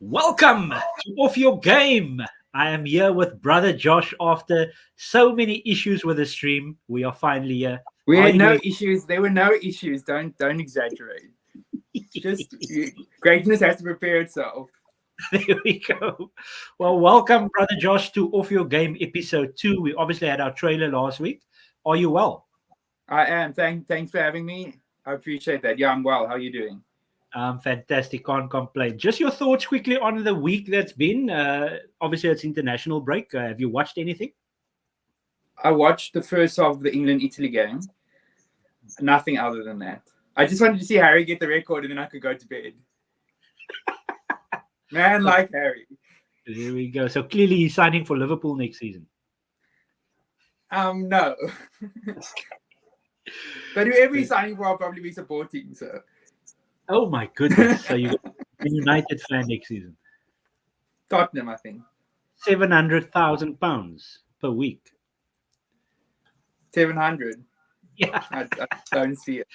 Welcome to Off Your Game. I am here with brother Josh after so many issues with the stream. We are finally here. We How are had you no doing? issues. There were no issues. Don't exaggerate. Just greatness has to prepare itself. There we go. Well, welcome, brother Josh, to Off Your Game episode 2. We obviously had our trailer last week. Are you well? I am. Thanks for having me. I appreciate that. Yeah, I'm well. How are you doing? Fantastic. Can't complain. Just your thoughts quickly on the week that's been. Obviously, it's international break. Have you watched anything? I watched the first half of the England-Italy game. Nothing other than that. I just wanted to see Harry get the record and then I could go to bed. Man, like Harry. There we go. So clearly he's signing for Liverpool next season. No. But whoever he's signing for, I'll probably be supporting. So. Oh my goodness! So you're a United fan next season. Tottenham, I think. £700,000 per week. 700. Yeah. I don't see it.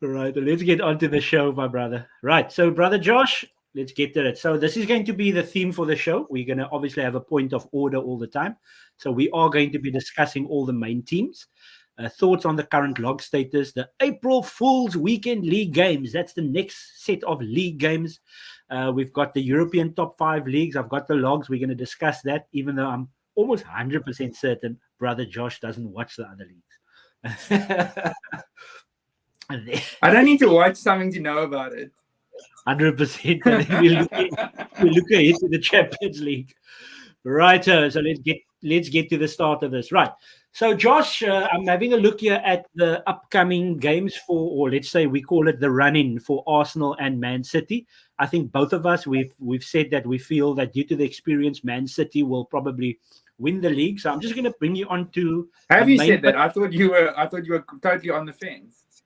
Right. Let's get on to the show, my brother. Right. So, brother Josh, let's get to it. So this is going to be the theme for the show. We're going to obviously have a point of order all the time. So we are going to be discussing all the main teams. Thoughts on the current log status, the April Fool's Weekend League games. That's the next set of league games. We've got the European top 5 leagues. I've got the logs. We're going to discuss that, even though I'm almost 100% certain brother Josh doesn't watch the other leagues. I don't need to watch something to know about it. 100%. And then we look ahead to the Champions League. Right. So let's get to the start of this. Right. So, Josh, I'm having a look here at the upcoming games or let's say we call it the run-in for Arsenal and Man City. I think both of us, we've said that we feel that due to the experience, Man City will probably win the league. So I'm just going to bring you on to... Have you said that? I thought you were totally on the fence.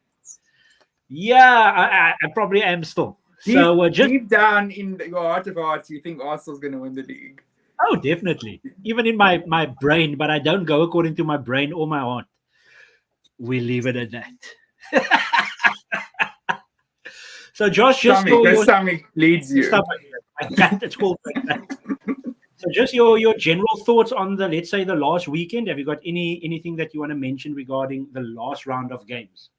Yeah, I probably am still. Deep down in your heart of hearts, you think Arsenal's going to win the league. Oh, definitely. Even in my brain, but I don't go according to my brain or my heart. We leave it at that. So, Josh, just stomach leads you. It's called like that. So, just your general thoughts on the, let's say, the last weekend. Have you got anything that you want to mention regarding the last round of games?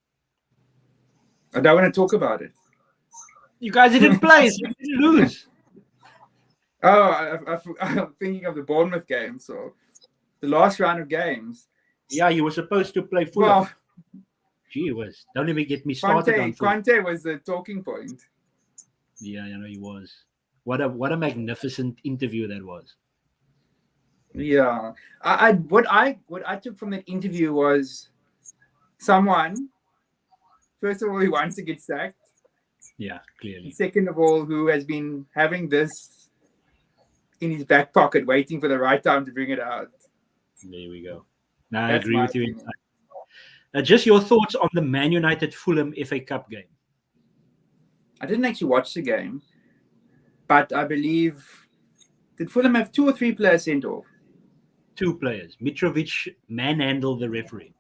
I don't want to talk about it. You guys didn't play, so you didn't lose. Oh, I'm thinking of the Bournemouth game. So, the last round of games. Yeah, you were supposed to play Fulham. Well, gee whiz. Don't even get me started on Fulham. Conte was the talking point. Yeah, I know he was. What a magnificent interview that was. Yeah. What I took from that interview was someone, first of all, who wants to get sacked. Yeah, clearly. Second of all, who has been having this in his back pocket, waiting for the right time to bring it out. There we go. Now, I agree with you. Just your thoughts on the Man United Fulham FA Cup game. I didn't actually watch the game, but I believe, did Fulham have 2 or 3 players sent off? 2 players. Mitrovic manhandled the referee,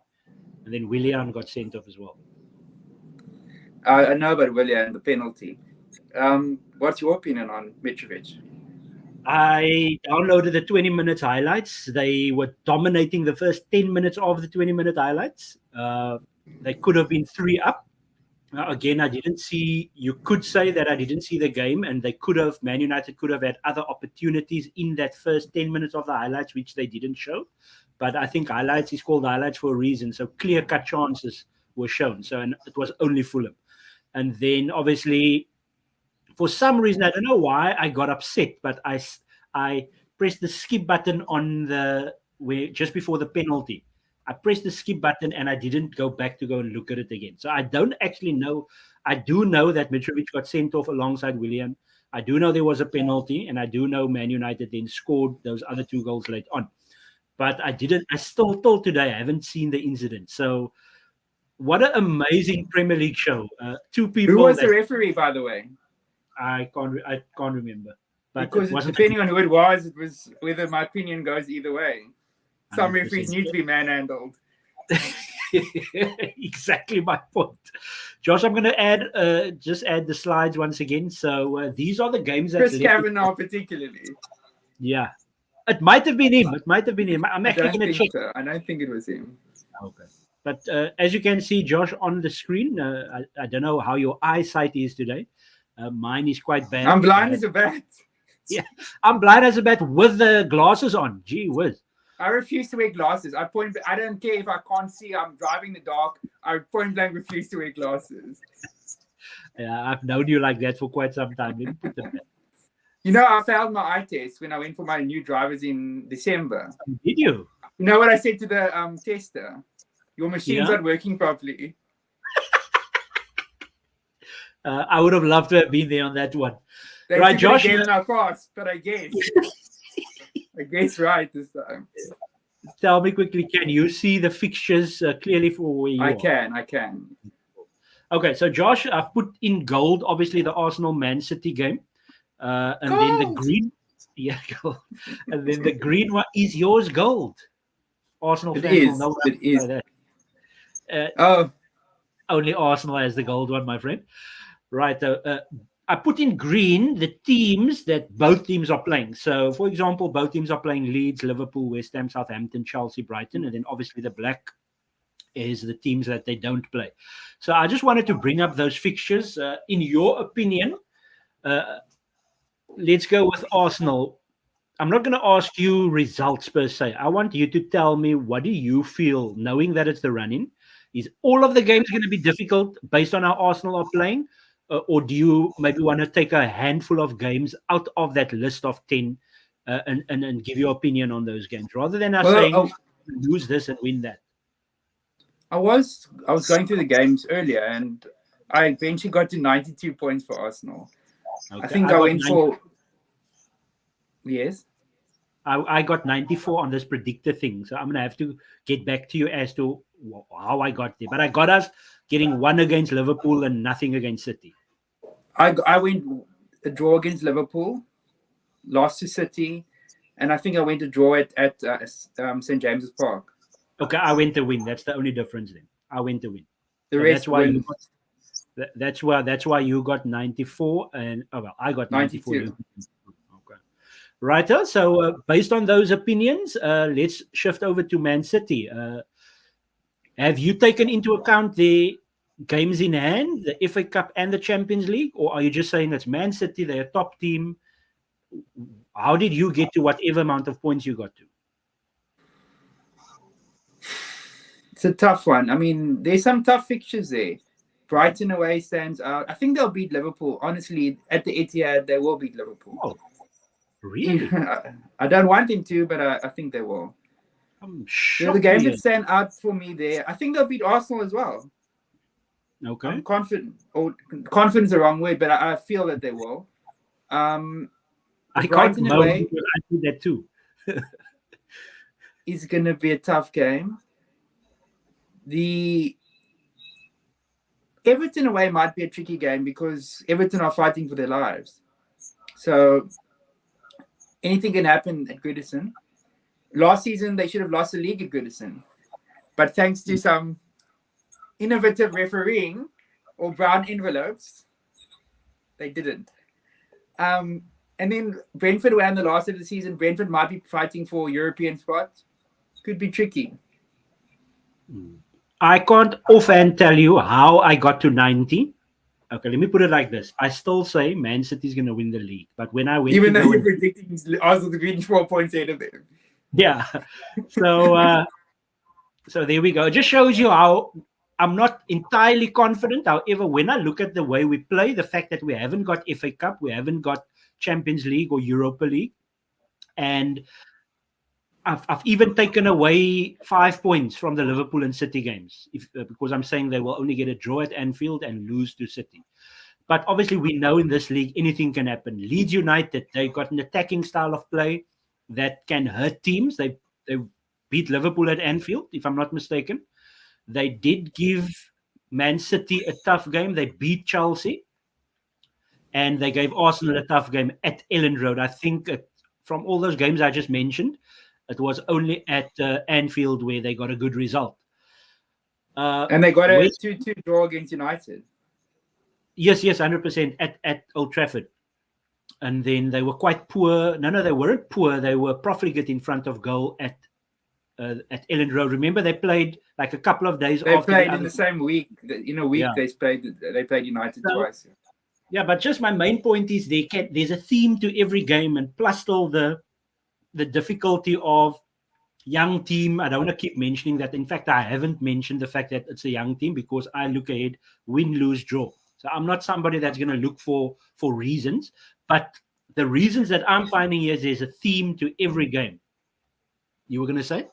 and then Willian got sent off as well. I know about Willian, the penalty. What's your opinion on Mitrovic? I downloaded the 20 minutes highlights. They were dominating the first 10 minutes of the 20-minute highlights. They could have been 3 up. Again, you could say that I didn't see the game, and Man United could have had other opportunities in that first 10 minutes of the highlights, which they didn't show. But I think highlights is called highlights for a reason. So clear-cut chances were shown. And it was only Fulham. And then, obviously, for some reason, I don't know why I got upset, but I pressed the skip button just before the penalty. I pressed the skip button and I didn't go back to go and look at it again. So I don't actually know. I do know that Mitrovic got sent off alongside Willian. I do know there was a penalty, and I do know Man United then scored those other 2 goals late on. But I still till today, I haven't seen the incident. So what an amazing Premier League show. 2 people. Who was the referee, by the way? I can't remember. But because depending on who it was whether my opinion goes either way. Some referees need to be manhandled. Exactly my point. Josh, I'm going to just add the slides once again. So these are the games that's Chris left. Kavanagh, particularly. Yeah. It might have been him. It might have been him. I'm actually going to check. So. I don't think it was him. Okay. But as you can see, Josh, on the screen, I don't know how your eyesight is today. Mine is quite bad. I'm blind as a bat. Yeah, I'm blind as a bat with the glasses on. Gee whiz. I refuse to wear glasses. I don't care if I can't see. I'm driving in the dark. I point blank refuse to wear glasses. Yeah, I've known you like that for quite some time. Let me put them back. You know, I failed my eye test when I went for my new drivers in December. Did you? You know what I said to the tester? Your machine's not working properly. I would have loved to have been there on that one. They right, Josh. Again in our course, but I guess. I guess right this time. Tell me quickly, can you see the fixtures clearly for where you are? I can. Okay, so Josh, I've put in gold, obviously, the Arsenal-Man City game. And gold. Then the green. Yeah, gold. And then the green one is yours gold. Arsenal it fans is. will know it is. That. Only Arsenal has the gold one, my friend. Right. I put in green the teams that both teams are playing. So, for example, both teams are playing Leeds, Liverpool, West Ham, Southampton, Chelsea, Brighton. And then obviously the black is the teams that they don't play. So I just wanted to bring up those fixtures. In your opinion, let's go with Arsenal. I'm not going to ask you results per se. I want you to tell me, what do you feel, knowing that it's the run-in? Is all of the games going to be difficult based on how Arsenal are playing? Or do you maybe want to take a handful of games out of that list of 10 and give your opinion on those games, rather than saying lose this and win that? I was going through the games earlier, and I eventually got to 92 points for Arsenal. Okay. I think I went for... Yes? I got 94 on this predictor thing, so I'm going to have to get back to you as to how I got there. But I got us getting 1 against Liverpool and nothing against City. I went a draw against Liverpool, lost to City, and I think I went to draw at St. James's Park. Okay, I went to win. That's the only difference then. I went to win. The so rest that's why you got, that's why you got 94 and I got 94. 92. Okay. Right. So based on those opinions, let's shift over to Man City. Have you taken into account the games in hand, the FA Cup and the Champions League, or are you just saying it's Man City, they're a top team? How did you get to whatever amount of points you got to? It's a tough one. I mean, there's some tough fixtures there. Brighton away stands out. I think they'll beat Liverpool. Honestly, at the Etihad, they will beat Liverpool. Oh, really? I don't want them to, but I think they will. I'm shocked. The games that stand out for me there, I think they'll beat Arsenal as well. Okay. I'm confident. Or confident is the wrong word, but I feel that they will. I can't know. I do that too. It's going to be a tough game. The Everton away might be a tricky game because Everton are fighting for their lives. So anything can happen at Goodison. Last season, they should have lost the league at Goodison. But thanks to some innovative refereeing or brown envelopes, they didn't. And then Brentford were in the last of the season. Brentford might be fighting for a European spot. Could be tricky. I can't offhand tell you how I got to 90. Okay, let me put it like this. I still say Man City is going to win the league. But when I went even though you're predicting Arsenal to finish 4 points ahead of them. Yeah. So so there we go. It just shows you how I'm not entirely confident. However, when I look at the way we play, the fact that we haven't got FA Cup, we haven't got Champions League or Europa League, and I've even taken away 5 points from the Liverpool and City games because I'm saying they will only get a draw at Anfield and lose to City. But obviously, we know in this league anything can happen. Leeds United, they've got an attacking style of play that can hurt teams. They beat Liverpool at Anfield, if I'm not mistaken. They did give Man City a tough game. They beat Chelsea. And they gave Arsenal a tough game at Elland Road. I think from all those games I just mentioned, it was only at Anfield where they got a good result. And they got a 2-2 draw against United. Yes, 100% at Old Trafford. And then they were quite poor. No, they weren't poor. They were profligate in front of goal at Ellen Road. Remember, they played like a couple of days They after the played in other. the same week. In a week, Yeah. they played United So, twice. yeah, but just my main point is there's a theme to every game, and plus all the difficulty of young team. I don't want to keep mentioning that. In fact, I haven't mentioned the fact that it's a young team because I look ahead, win, lose, draw. So I'm not somebody that's going to look for reasons, but the reasons that I'm finding is there's a theme to every game. You were going to say?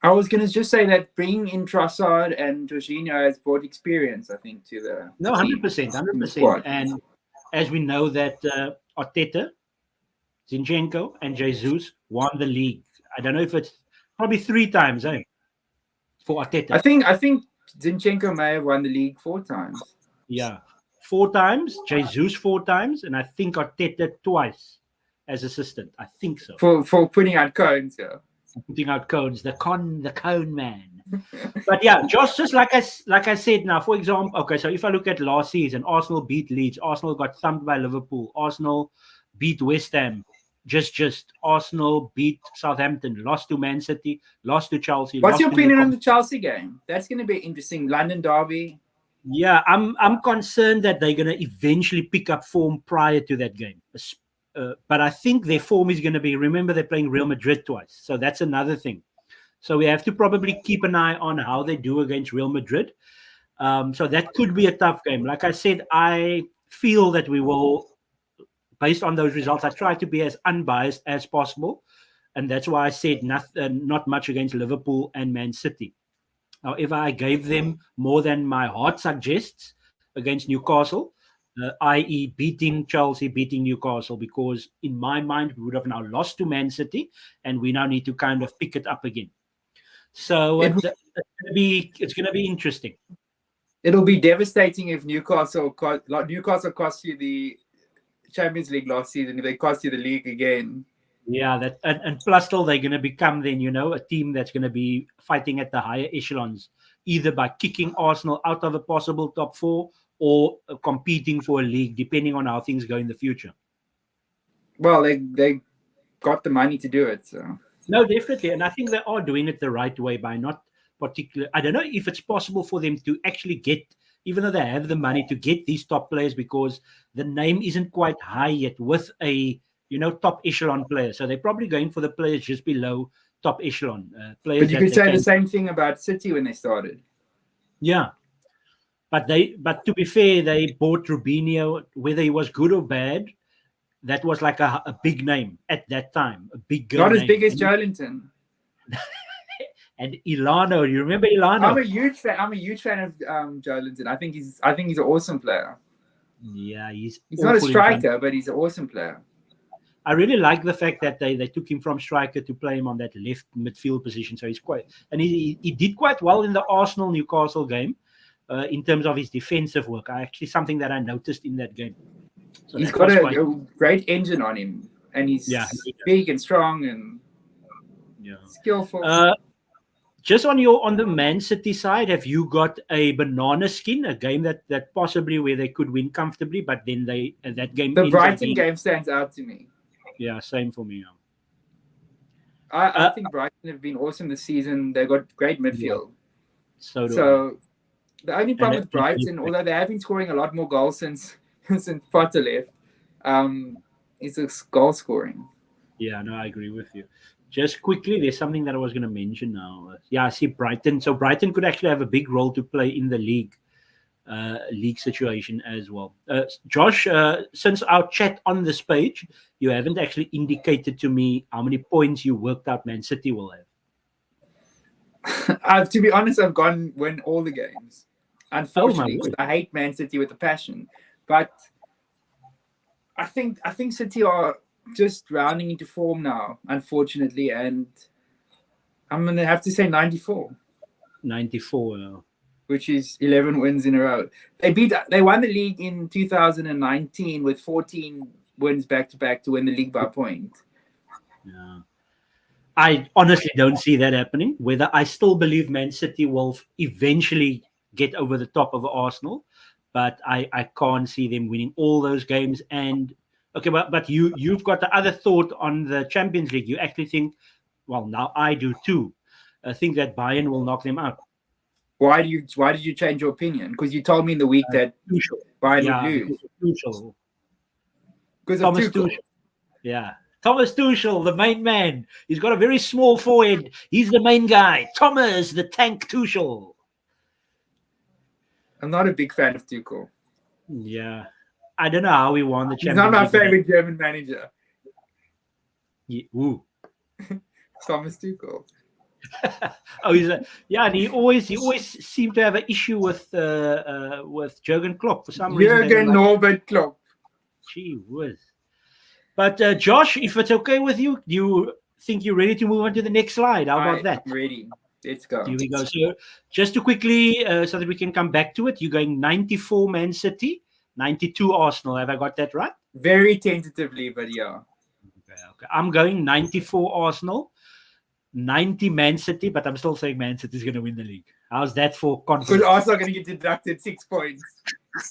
I was going to just say that bringing in Trossard and Jorginho has brought experience, I think, to the No, team, 100%, in the 100%. squad. And as we know that Arteta, Zinchenko, and Jesus won the league. I don't know if it's probably 3 times, for Arteta. I think Zinchenko may have won the league 4 times. Yeah, 4 times. Jesus 4 times, and I think Arteta twice as assistant. I think so. For putting out cones, yeah. Putting out cones, the cone man. But yeah, just like I said now. For example, okay, so if I look at last season, Arsenal beat Leeds. Arsenal got thumped by Liverpool. Arsenal beat West Ham. Just Arsenal beat Southampton. Lost to Man City. Lost to Chelsea. What's lost your in the opinion on the Chelsea game? That's going to be interesting. London derby. Yeah, I'm concerned that they're going to eventually pick up form prior to that game. But I think their form is going to be. Remember, they're playing Real Madrid twice, so that's another thing. So we have to probably keep an eye on how they do against Real Madrid. So that could be a tough game. Like I said, I feel that we will, based on those results, I try to be as unbiased as possible, and that's why I said not much against Liverpool and Man City. However, I gave them more than my heart suggests against Newcastle, i.e., beating Chelsea, beating Newcastle, because in my mind, we would have now lost to Man City, and we now need to kind of pick it up again. So it's going to be interesting. It'll be devastating if Newcastle cost you the Champions League last season. If they cost you the league again. Yeah, that and plus still they're going to become then a team that's going to be fighting at the higher echelons, either by kicking Arsenal out of a possible top four or competing for a league, depending on how things go in the future. Well, they got the money to do it, so. No, definitely, and I think they are doing it the right way by not particular. I don't know if it's possible for them to actually get, even though they have the money, to get these top players because the name isn't quite high yet with a top echelon player. So they're probably going for the players just below top echelon players. But you could say the same thing about City when they started. Yeah, but to be fair, they bought Rubinho, whether he was good or bad. That was like a big name at that time, a big Not name. as big as Joelinton. And Ilano, you remember Ilano? I'm a huge fan of Joelinton. I think he's an awesome player. Yeah, he's not a striker, but he's an awesome player. I really like the fact that they took him from striker to play him on that left midfield position. So he's he did quite well in the Arsenal Newcastle game in terms of his defensive work. Actually, something that I noticed in that game. So he's got a great engine on him, and he's big and strong and skillful. Just on the Man City side, have you got a banana skin, a game that possibly where they could win comfortably, but then that game. The Brighton game stands out to me. Yeah, same for me. I think Brighton have been awesome this season. They've got great midfield. So the only problem with Brighton, although they have been scoring a lot more goals since Potter left, is the goal scoring. Yeah, no, I agree with you. Just quickly, there's something that I was going to mention now. I see Brighton. So Brighton could actually have a big role to play in the league situation as well. Josh, since our chat on this page, you haven't actually indicated to me how many points you worked out Man City will have. To be honest, I've win all the games. Unfortunately, I hate Man City with a passion, but I think City are just rounding into form now, unfortunately, and I'm going to have to say 94. 94, which is 11 wins in a row. They won the league in 2019 with 14 wins back to back to win the league by point. Yeah. I honestly don't see that happening. Whether I still believe Man City will eventually get over the top of Arsenal, but I can't see them winning all those games. And okay, but you've got the other thought on the Champions League. You actually think, well, now I do too. I think that Bayern will knock them out. Why did you change your opinion? Because you told me in the week that Tuchel. Bayern Yeah, would lose. Tuchel. Because of Thomas Tuchel. Tuchel. Yeah. Thomas Tuchel, the main man. He's got a very small forehead. He's the main guy. Thomas, the tank Tuchel. I'm not a big fan of Tuchel. Yeah. I don't know how he won the He's Champions not my League. favorite German manager. Ooh. Thomas Tuchel. Oh, and he always seemed to have an issue with Jurgen Klopp for some reason. Jurgen Norbert Klopp. Gee whiz. But Josh, if it's okay with you, do you think you're ready to move on to the next slide? How about that? I'm ready. Let's go. Here we go. So just to quickly, so that we can come back to it, you're going 94 Man City, 92 Arsenal. Have I got that right? Very tentatively, but yeah. Okay. I'm going 94 Arsenal, 90 Man City, but I'm still saying Man City is going to win the league. How's that for confidence? Because Arsenal are going to get deducted 6 points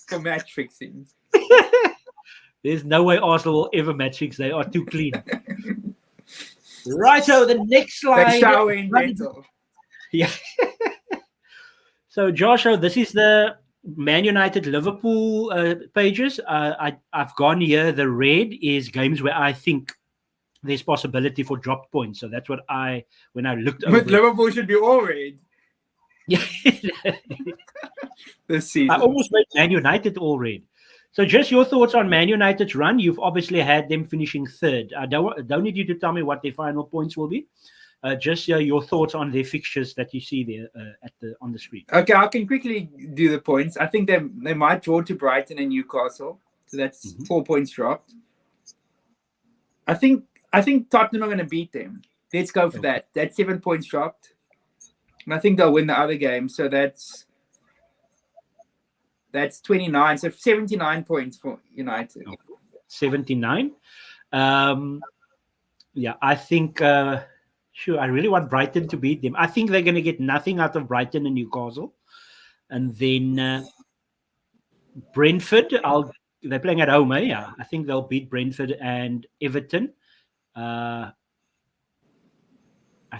for match fixing. There's no way Arsenal will ever match fix. They are too clean. Right, so the next slide. Yeah. So, Joshua, this is the Man United Liverpool pages. I've gone here. The red is games where I think there's possibility for drop points. So that's what when I looked over. But Liverpool should be all red. Yeah. This season. I almost made Man United all red. So just your thoughts on Man United's run. You've obviously had them finishing third. I don't need you to tell me what their final points will be. Just your thoughts on their fixtures that you see there on the screen. Okay, I can quickly do the points. I think they might draw to Brighton and Newcastle. So that's 4 points dropped. I think Tottenham are going to beat them. Let's go for that. That's 7 points dropped. And I think they'll win the other game. So that's 29. So 79 points for United. 79. Yeah, I think, sure, I really want Brighton to beat them. I think they're going to get nothing out of Brighton and Newcastle. And then Brentford, they're playing at home, Yeah, I think they'll beat Brentford and Everton. I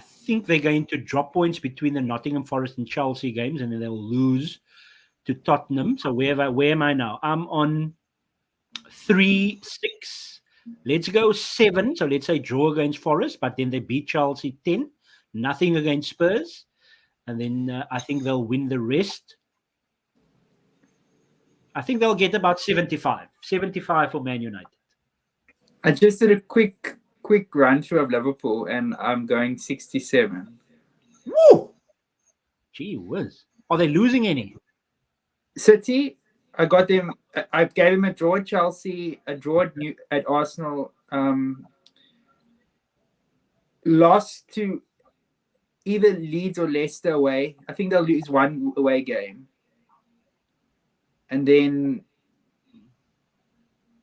think they're going to drop points between the Nottingham Forest and Chelsea games, and then they'll lose to Tottenham. So where am I now? I'm on 3-6. Let's go 7. So let's say draw against Forest, but then they beat Chelsea 10. Nothing against Spurs. And then I think they'll win the rest. I think they'll get about 75. 75 for Man United. I just did a quick run through of Liverpool, and I'm going 67. Woo! Gee whiz. Are they losing any? City, I got them. I gave them a draw at Chelsea, a draw at Arsenal, lost to either Leeds or Leicester away. I think they'll lose one away game. And then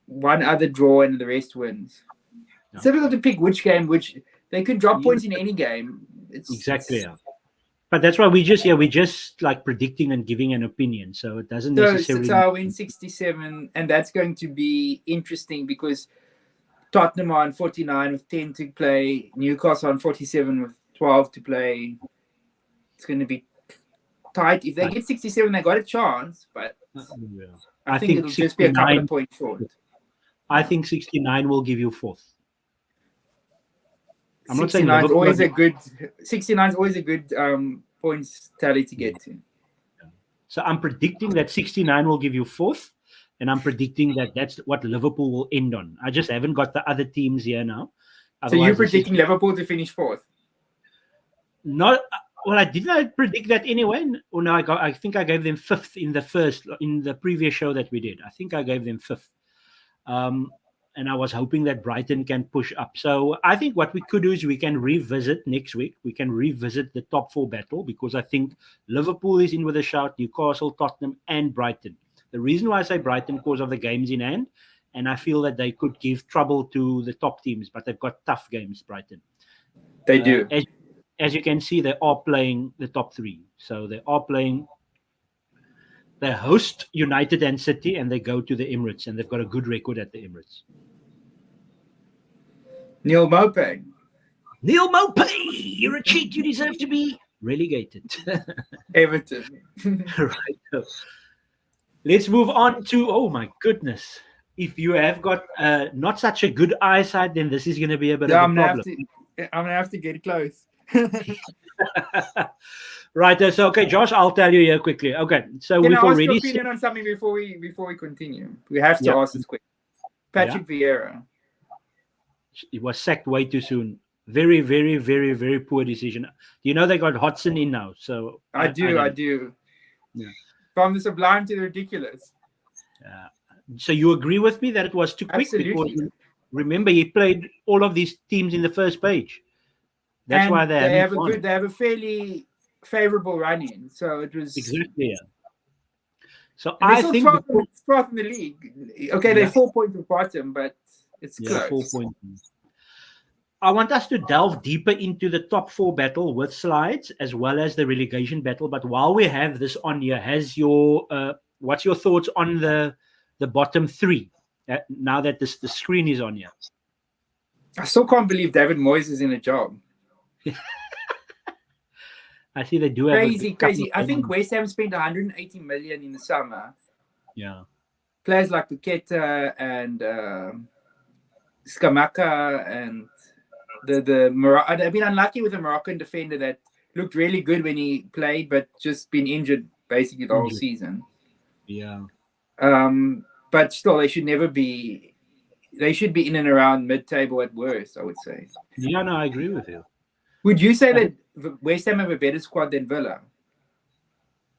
one other draw and the rest wins. No. It's difficult to pick which game, they could drop points in any game. Exactly. But that's why we just like predicting and giving an opinion. So it doesn't necessarily. So I win 67, and that's going to be interesting because Tottenham are on 49 with 10 to play, Newcastle on 47 with 12 to play. It's going to be tight. If they get 67, they got a chance, but I think it'll just be a couple of points short. I think 69 will give you fourth. I'm not saying 69 is always a good. 69 is always a good points tally to get to. So I'm predicting that 69 will give you fourth, and I'm predicting that that's what Liverpool will end on. I just haven't got the other teams here now. So you're predicting Liverpool to finish fourth? Not well. I didn't predict that anyway. Oh no, I think I gave them fifth in the previous show that we did. I think I gave them fifth. And I was hoping that Brighton can push up. So I think what we could do is we can revisit next week. We can revisit the top 4 battle because I think Liverpool is in with a shout, Newcastle, Tottenham, and Brighton. The reason why I say Brighton because of the games in hand, and I feel that they could give trouble to the top teams, but they've got tough games, Brighton. They do. As you can see, they are playing the top 3. So they are playing They host United and City, and they go to the Emirates, and they've got a good record at the Emirates. Neil Maupay. Neil Maupay, you're a cheat. You deserve to be relegated. Everton. Right. So let's move on to, oh my goodness. If you have got not such a good eyesight, then this is going to be a bit of a problem. I'm gonna have to get close. Right. So, okay, Josh, I'll tell you here quickly. Okay. So Can we've I ask already your opinion on something before we continue? We have to ask this quick. Patrick Vieira. He was sacked way too soon. Very, very, very, very poor decision. You know they got Hodgson in now, so I do. Yeah. From the sublime to the ridiculous. So you agree with me that it was too quick? Absolutely. Because remember he played all of these teams in the first page. That's why they have a fairly favorable run in. So it was exactly. So I think 12th in the league. Okay, they're 4 points apart, but it's close. 4 points. I want us to delve deeper into the top 4 battle with slides as well as the relegation battle. But while we have this on here, what's your thoughts on the bottom 3 now that the screen is on here? I still can't believe David Moyes is in a job. I see they do have crazy. I think West Ham spent 180 million in the summer. Yeah. Players like Paqueta and Scamacca and I've been unlucky with the Moroccan defender that looked really good when he played, but just been injured basically the whole season. Yeah. But still, they should be in and around mid-table at worst, I would say. Yeah, no, I agree with you. Would you say that West Ham have a better squad than Villa?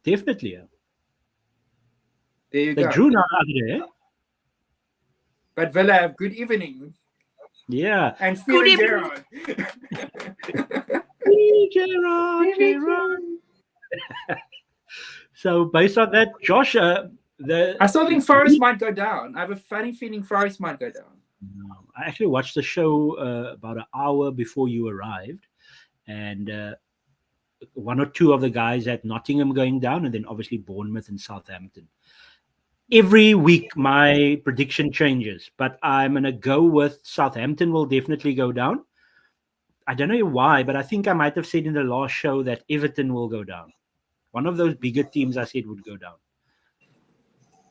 Definitely, yeah. There you go. They drew now other day. But Villa have good evening. Yeah. And Steven Gerrard. Gerrard. So based on that, Josh, I still think Forest might go down. I have a funny feeling Forest might go down. No, I actually watched the show about an hour before you arrived, and 1 or 2 of the guys at Nottingham going down, and then obviously Bournemouth and Southampton. Every week, my prediction changes, but I'm going to go with Southampton will definitely go down. I don't know why, but I think I might have said in the last show that Everton will go down. One of those bigger teams I said would go down.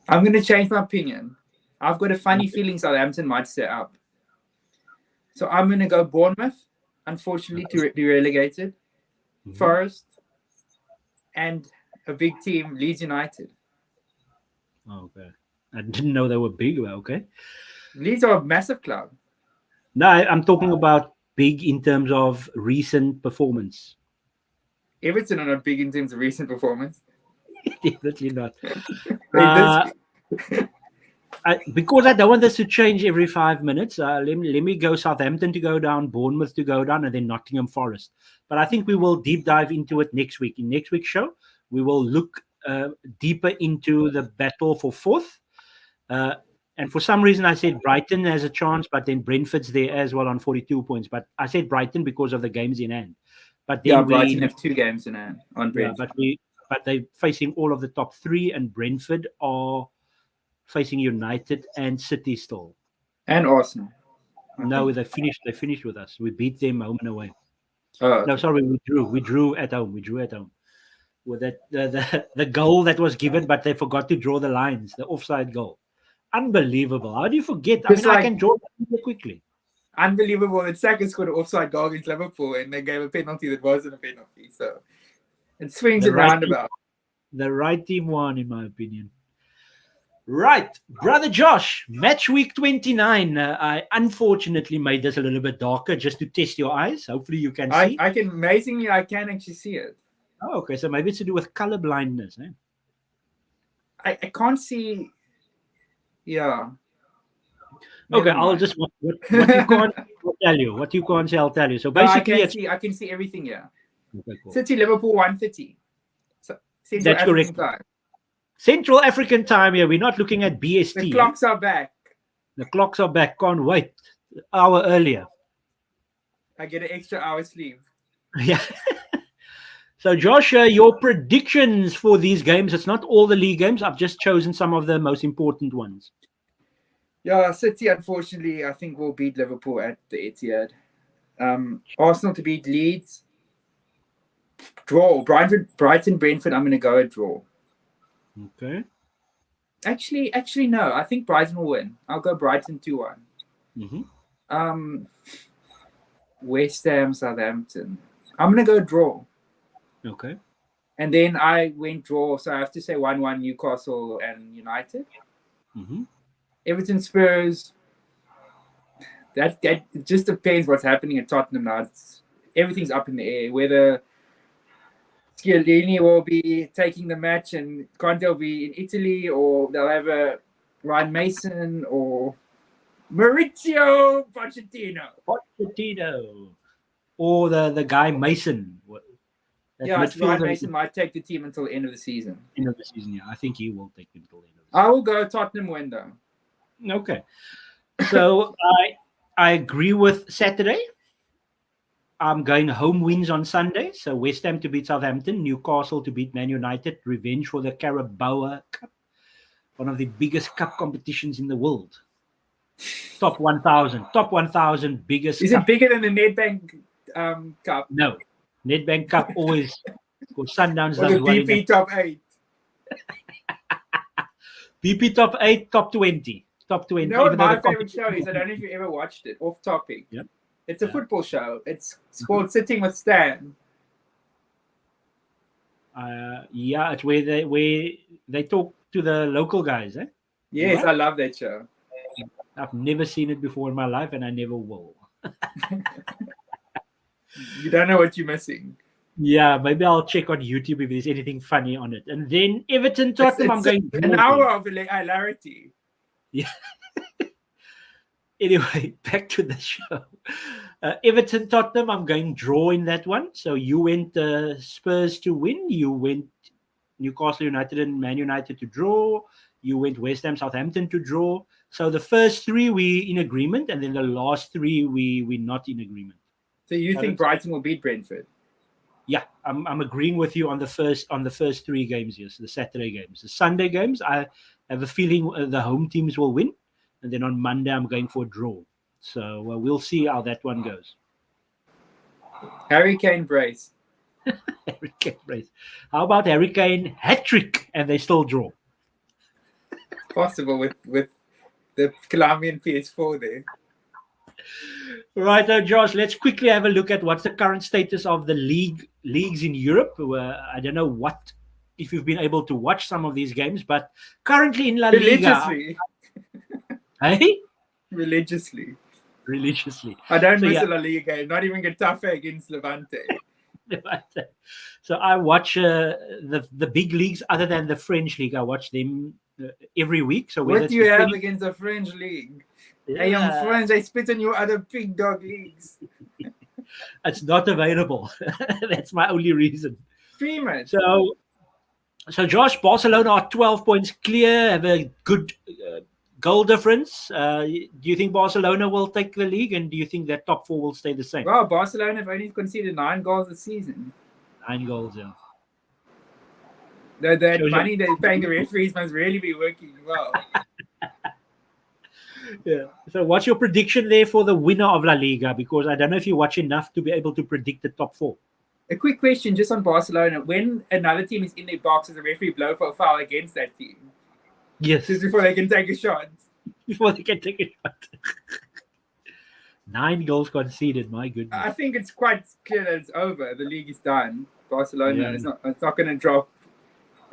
I'm going to change my opinion. I've got a funny feeling Southampton might stay up. So I'm going to go Bournemouth, unfortunately, to be relegated. Forest, and a big team, Leeds United. Okay. I didn't know they were big. Okay. Leeds are a massive club. No, I'm talking about big in terms of recent performance. Everton are not big in terms of recent performance. Definitely not. Because I don't want this to change every 5 minutes, let me go Southampton to go down, Bournemouth to go down, and then Nottingham Forest. But I think we will deep dive into it next week. In next week's show, we will look deeper into the battle for 4th. And for some reason, I said Brighton has a chance, but then Brentford's there as well on 42 points. But I said Brighton because of the games in hand. But then Brighton have 2 games in hand on Brentford. But they're facing all of the top 3, and Brentford are facing United and City still. And Arsenal. No, they finished with us. We beat them home and away. No, sorry, we drew. We drew at home. With that the goal that was given, but they forgot to draw the lines, the offside goal. Unbelievable. How do you forget? I mean, I can draw that quickly. Unbelievable that Saka scored an offside goal against Liverpool and they gave a penalty that wasn't a penalty. So it swings and roundabouts. The right team won, in my opinion. Right, brother Josh, match week 29. I unfortunately made this a little bit darker just to test your eyes. Hopefully you can see. I can actually see it. Oh, okay, so maybe it's to do with color blindness. Eh? I can't see. Yeah. Okay, I'll just what you can't tell you. What you can't say, I'll tell you. So basically, I can see everything here. Okay, cool. City Liverpool 1:30. So that's correct. Time. Central African time here. We're not looking at BST. The clocks are back. The clocks are back. Can't wait. An hour earlier. I get an extra hour sleep. Yeah. So, Josh, your predictions for these games. It's not all the league games. I've just chosen some of the most important ones. Yeah, City, unfortunately, I think will beat Liverpool at the Etihad. Arsenal to beat Leeds. Draw. Brighton, Brentford, I'm going to go a draw. Okay. Actually, no. I think Brighton will win. I'll go Brighton 2-1. Mm-hmm. West Ham, Southampton. I'm going to go draw. Okay. And then I went draw, so I have to say 1-1 Newcastle and United. Mm-hmm. Everton, Spurs. That it just depends what's happening at Tottenham now. Everything's up in the air. Whether Chiellini will be taking the match and Conte will be in Italy, or they'll have a Ryan Mason or Maurizio Pochettino. Or the guy Mason. Ryan Mason might take the team until the end of the season. End of the season, yeah. I think he will take it until the end of the season. I will go Tottenham win, though. Okay. So I agree with Saturday. I'm going home wins on Sunday. So West Ham to beat Southampton, Newcastle to beat Man United, revenge for the Carabao Cup, one of the biggest cup competitions in the world. Top 1,000 biggest. Is it bigger than the Nedbank Cup? No, Nedbank Cup always goes Sundowns. Or the BP Top 8. BP Top 8, Top 20. Top 20. You know what my favorite show is? I don't know if you ever watched it. Off topic. Yep. It's a football show. It's called Sitting with Stan. It's where they talk to the local guys, eh? Yes, right? I love that show. I've never seen it before in my life, and I never will. You don't know what you're missing. Yeah, maybe I'll check on YouTube if there's anything funny on it. And then Everton Tottenham, I'm going an hour of hilarity. Yeah. Anyway, back to the show. Everton Tottenham, I'm going draw in that one. So you went Spurs to win. You went Newcastle United and Man United to draw. You went West Ham Southampton to draw. So the first three we in agreement, and then the last three we're not in agreement. So you think Brighton will beat Brentford? Yeah, I'm agreeing with you on the first three games. Yes, the Saturday games. The Sunday games, I have a feeling the home teams will win, and then on Monday I'm going for a draw. So we'll see how that one goes. Harry Kane brace. Harry Kane brace. How about Harry Kane hat trick and they still draw? Possible with the Colombian PS4 there. Right, Josh, let's quickly have a look at what's the current status of the leagues in Europe. I don't know if you've been able to watch some of these games, but currently in La Liga. Religiously. Hey? Religiously. I don't miss a La Liga game, not even Getafe against Levante. So I watch the big leagues other than the French league. I watch them every week. So what do you have against the French league? Yeah. I am French. I spit on your other big dog leagues. It's not available. That's my only reason. Stream it. So Josh, Barcelona are 12 points clear, have a good goal difference. Do you think Barcelona will take the league, and do you think that top four will stay the same? Well, Barcelona have only conceded 9 goals this season. 9 goals, yeah. That money they're paying the referees must really be working well. Yeah. So what's your prediction there for the winner of La Liga? Because I don't know if you watch enough to be able to predict the top 4. A quick question just on Barcelona. When another team is in their box, does the referee blow for a foul against that team? Yes. Just before they can take a shot. 9 goals conceded, my goodness. I think it's quite clear that it's over. The league is done. Barcelona is not going to drop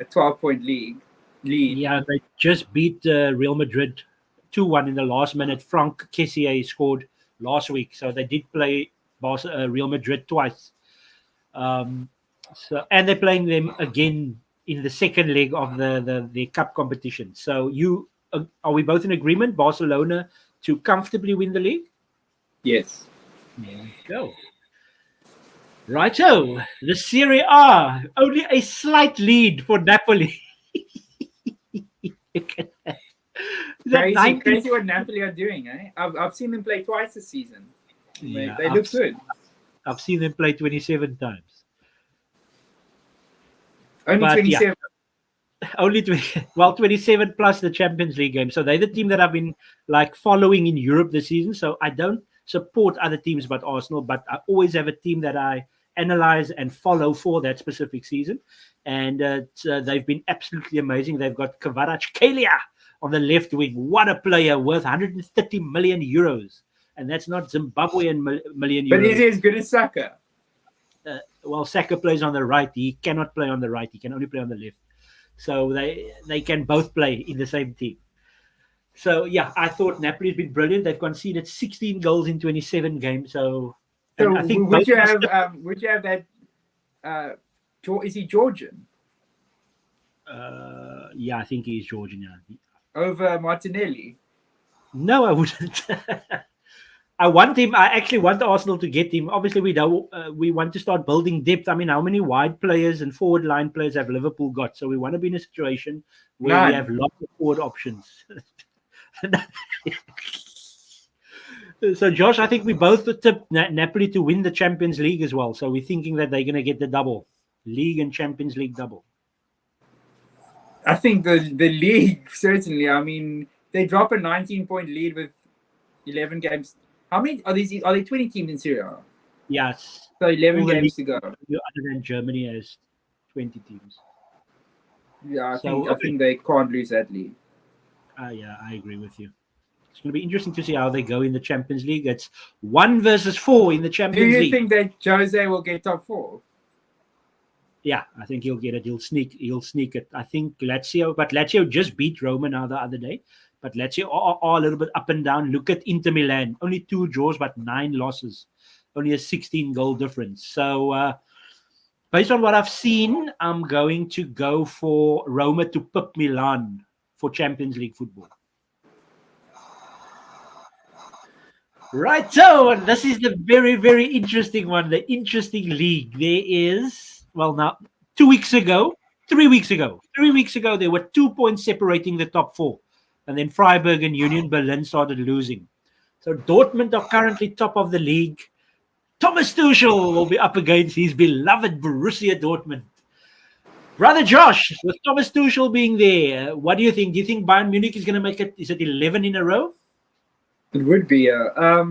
a 12-point lead. Yeah, they just beat Real Madrid 2-1 in the last minute. Franck Kessié scored last week, so they did play Real Madrid twice. And they're playing them again in the second leg of the cup competition. So are we both in agreement? Barcelona to comfortably win the league? Yes. There we go. Righto, the Serie A, only a slight lead for Napoli. Crazy what Napoli are doing, eh? I've seen them play twice this season. They look good. I've seen them play 27 times. Only But yeah, 27. only 27 plus the Champions League game. So they're the team that I've been like following in Europe this season. So I don't support other teams but Arsenal, but I always have a team that I analyze and follow for that specific season. And they've been absolutely amazing. They've got Kvaratskhelia on the left wing. What a player, worth 130 million euros. And that's not Zimbabwean million But is euros. he as good as Saka? Well, Saka plays on the right. He cannot play on the right. He can only play on the left. So they can both play in the same team. So yeah, I thought Napoli's been brilliant. They've conceded 16 goals in 27 games. So, So and I think would both you have that? Is he Georgian yeah, I think he's Georgian. Yeah. over Martinelli? No, I wouldn't. I want him. I actually want Arsenal to get him. Obviously, we don't. We want to start building depth. I mean, how many wide players and forward line players have Liverpool got? So we want to be in a situation where we have None. lots of forward options. So, Josh, I think we both tipped Napoli to win the Champions League as well. So we're thinking that they're going to get the double, League and Champions League double. I think the league certainly. I mean, they drop a 19-point lead with 11 games. How many are these? Are there 20 teams in Serie A? Yes. So 11 All the games league, to go. other than Germany has 20 teams. Yeah, So, I think they can't lose that league. Yeah, I agree with you. It's going to be interesting to see how they go in the Champions League. It's 1 versus 4 in the Do Champions you League. think that Jose will get top 4? Yeah, I think he'll get it. He'll sneak it. I think Lazio just beat Roma now the other day. But Lazio are a little bit up and down. Look at Inter Milan. Only 2 draws, but 9 losses. Only a 16-goal difference. So, based on what I've seen, I'm going to go for Roma to pip Milan for Champions League football. Right, so this is the very, very interesting one, the interesting league. There is, well, now, 3 weeks ago, there were 2 points separating the top 4. And then Freiburg and Union Berlin started losing. So Dortmund are currently top of the league. Thomas Tuchel will be up against his beloved Borussia Dortmund. Brother Josh, with Thomas Tuchel being there, what do you think? Do you think Bayern Munich is going to make it? Is it 11 in a row? It would be. I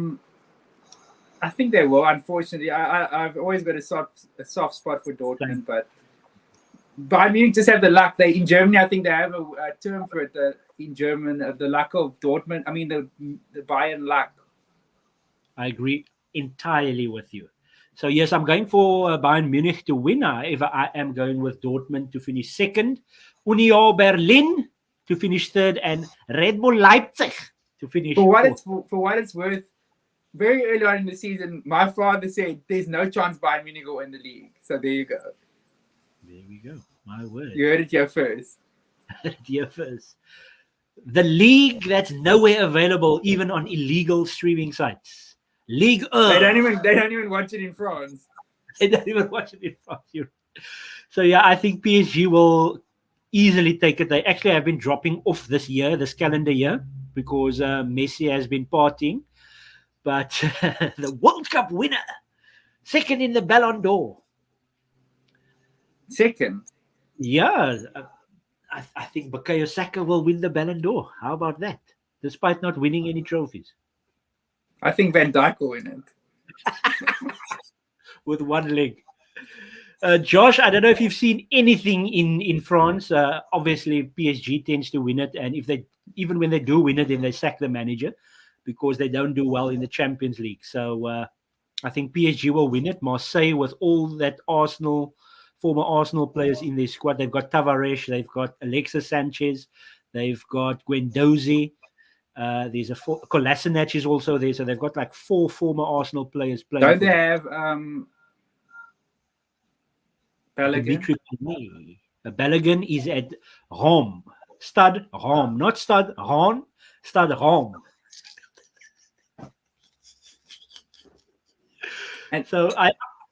think they will. Unfortunately, I've always got a soft spot for Dortmund, but Bayern Munich just have the luck. They in Germany, I think they have a term for it. In German, the luck of Dortmund. I mean, the Bayern luck. I agree entirely with you. So yes, I'm going for Bayern Munich to win. However, I am going with Dortmund to finish second, Union Berlin to finish third, and Red Bull Leipzig to finish For what fourth. it's worth, very early on in the season, my father said there's no chance Bayern Munich will win the league. So there you go. There we go. My word. You heard it here first. Dear first. The league that's nowhere available, even on illegal streaming sites. League 1. They don't even watch it in France. They don't even watch it in France. So yeah, I think PSG will easily take it. They actually have been dropping off this calendar year, because Messi has been partying. But the World Cup winner, second in the Ballon d'Or. Second. Yeah, I think Bukayo Saka will win the Ballon d'Or. How about that? Despite not winning any trophies. I think Van Dijk will win it. With one leg. Josh, I don't know if you've seen anything in France. Obviously, PSG tends to win it. And even when they do win it, then they sack the manager because they don't do well in the Champions League. So I think PSG will win it. Marseille, with all that former Arsenal players in their squad. They've got Tavares, they've got Alexis Sanchez, they've got Guendouzi. There's Kolasinac is also there, so they've got like 4 former Arsenal players playing. Don't they have Dimitri Payet? Balogun is at Rome. Stade Rome, not Stade Rome, Stade Rome. And so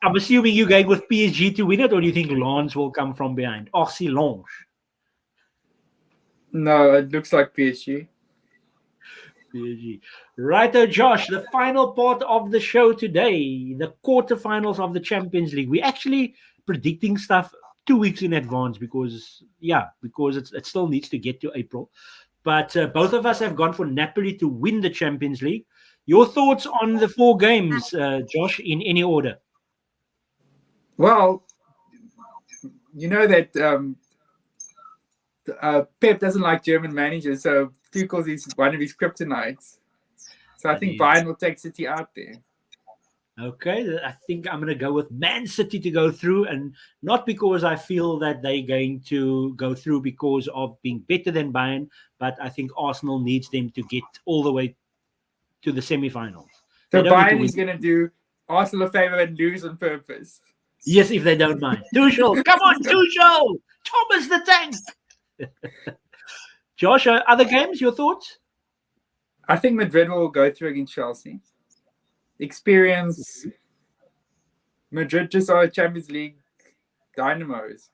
I'm assuming you're going with PSG to win it, or do you think Lens will come from behind? RC Lens. No, it looks like PSG. PSG. Righto, Josh, the final part of the show today, the quarterfinals of the Champions League. We're actually predicting stuff 2 weeks in advance because it still needs to get to April. But both of us have gone for Napoli to win the Champions League. Your thoughts on the 4 games, Josh, in any order? Well, you know that Pep doesn't like German managers, so Tuchel is one of his kryptonites. So I think Bayern will take City out there. Okay, I think I'm going to go with Man City to go through, and not because I feel that they're going to go through because of being better than Bayern, but I think Arsenal needs them to get all the way to the semi-finals. So Bayern is going to do Arsenal a favor and lose on purpose. Yes, if they don't mind. Tuchel, come on, Tuchel! Thomas the Tank! Josh, other games, your thoughts? I think Madrid will go through against Chelsea. Experience. Madrid just are Champions League dynamos.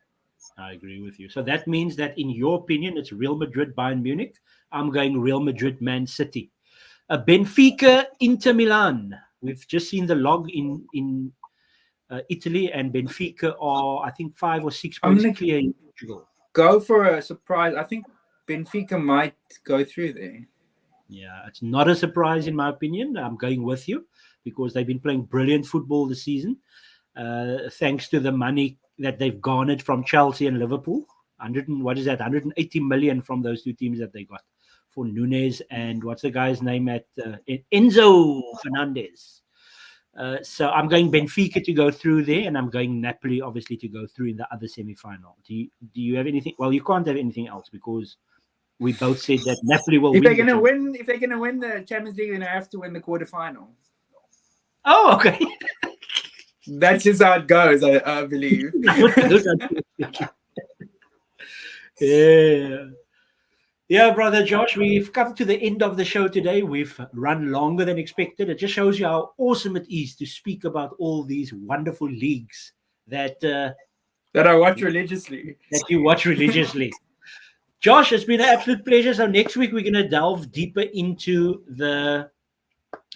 I agree with you. So that means that, in your opinion, it's Real Madrid, Bayern Munich. I'm going Real Madrid, Man City. Benfica, Inter Milan. We've just seen the log in Italy, and Benfica are, I think, 5 or 6 points clear in Portugal. Go for a surprise. I think Benfica might go through there. Yeah, it's not a surprise in my opinion. I'm going with you because they've been playing brilliant football this season, thanks to the money that they've garnered from Chelsea and Liverpool. 180 million from those 2 teams that they got for Nunes and what's the guy's name at Enzo Fernandez. So I'm going Benfica to go through there, and I'm going Napoli obviously to go through in the other semi-final. Do you have anything? Well, you can't have anything else because we both said that Napoli will win. If they're going to win the Champions League, then they have to win the quarterfinal. Oh, okay. That's just how it goes, I believe. Yeah, brother Josh, we've come to the end of the show today. We've run longer than expected. It just shows you how awesome it is to speak about all these wonderful leagues that I watch religiously. That you watch religiously. Josh, it's been an absolute pleasure. So next week we're going to delve deeper into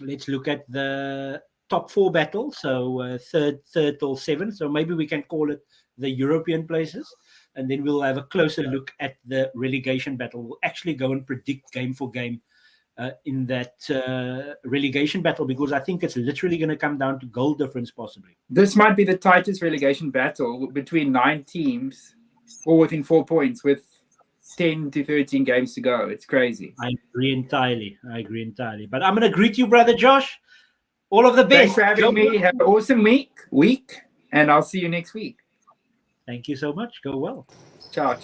let's look at the top 4 battles. So third till 7th. So maybe we can call it the European places. And then we'll have a closer look at the relegation battle. We'll actually go and predict game for game in that relegation battle, because I think it's literally going to come down to goal difference possibly. This might be the tightest relegation battle between 9 teams, all within 4 points, with 10 to 13 games to go. It's crazy. I agree entirely. But I'm going to greet you, brother Josh. All of the best. Thanks for having me. Have an awesome week, and I'll see you next week. Thank you so much. Go well. Ciao.